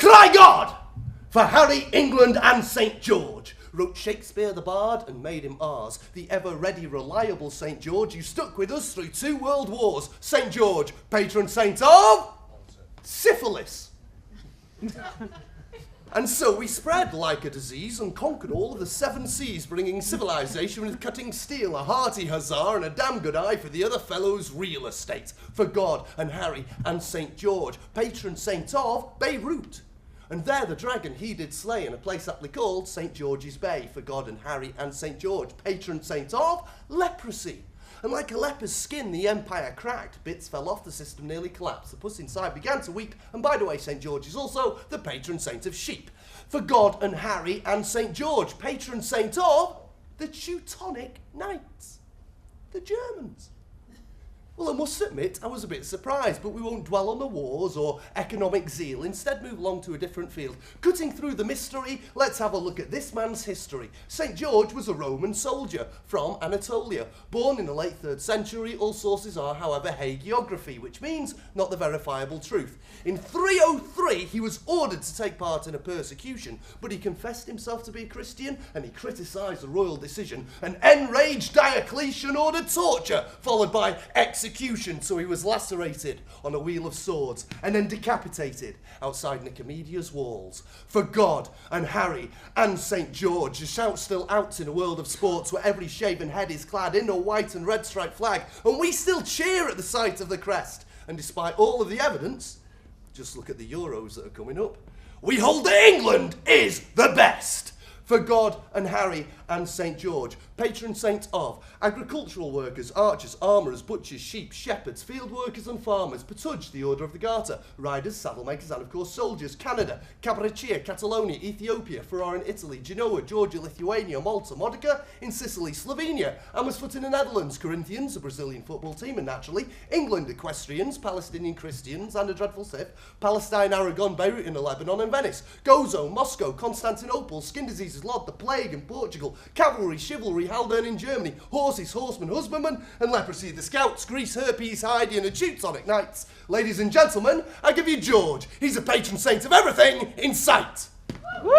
Cry God! For Harry, England and St. George. Wrote Shakespeare the Bard and made him ours. The ever-ready, reliable St. George, you stuck with us through 2 world wars. St. George, patron saint of syphilis. And so we spread like a disease and conquered all of the 7 seas, bringing civilization with cutting steel, a hearty huzzah and a damn good eye for the other fellow's real estate. For God and Harry and St. George, patron saint of Beirut. And there the dragon he did slay in a place aptly called St. George's Bay. For God and Harry and St. George, patron saint of leprosy. And like a leper's skin, the empire cracked. Bits fell off, the system nearly collapsed. The puss inside began to weep. And by the way, St. George is also the patron saint of sheep. For God and Harry and St. George, patron saint of the Teutonic Knights. The Germans. Well, I must admit, I was a bit surprised, but we won't dwell on the wars or economic zeal. Instead, move along to a different field. Cutting through the mystery, let's have a look at this man's history. St. George was a Roman soldier from Anatolia. Born in the late 3rd century, all sources are, however, hagiography, which means not the verifiable truth. In 303, he was ordered to take part in a persecution, but he confessed himself to be a Christian, and he criticised the royal decision. An enraged Diocletian ordered torture, followed by execution, so he was lacerated on a wheel of swords and then decapitated outside Nicomedia's walls. For God and Harry and St. George, the shout still out in a world of sports where every shaven head is clad in a white and red striped flag, and we still cheer at the sight of the crest. And despite all of the evidence, just look at the Euros that are coming up. We hold that England is the best. For God and Harry and St. George, patron saint of agricultural workers, archers, armourers, butchers, sheep, shepherds, field workers and farmers, Patudge, the Order of the Garter, riders, saddle makers and of course soldiers, Canada, Cabraccia, Catalonia, Ethiopia, Ferrara in Italy, Genoa, Georgia, Lithuania, Malta, Modica in Sicily, Slovenia, Amersfoort in the Netherlands, Corinthians, a Brazilian football team, and naturally England, equestrians, Palestinian Christians and a dreadful Sith, Palestine, Aragon, Beirut in Lebanon and Venice, Gozo, Moscow, Constantinople, skin diseases, Lod, the plague in Portugal, cavalry, chivalry, Haldern in Germany, horses, horsemen, husbandmen, and leprosy, the Scouts, Greece, herpes, Heidi, and the Teutonic Knights. Ladies and gentlemen, I give you George. He's a patron saint of everything in sight. Woo!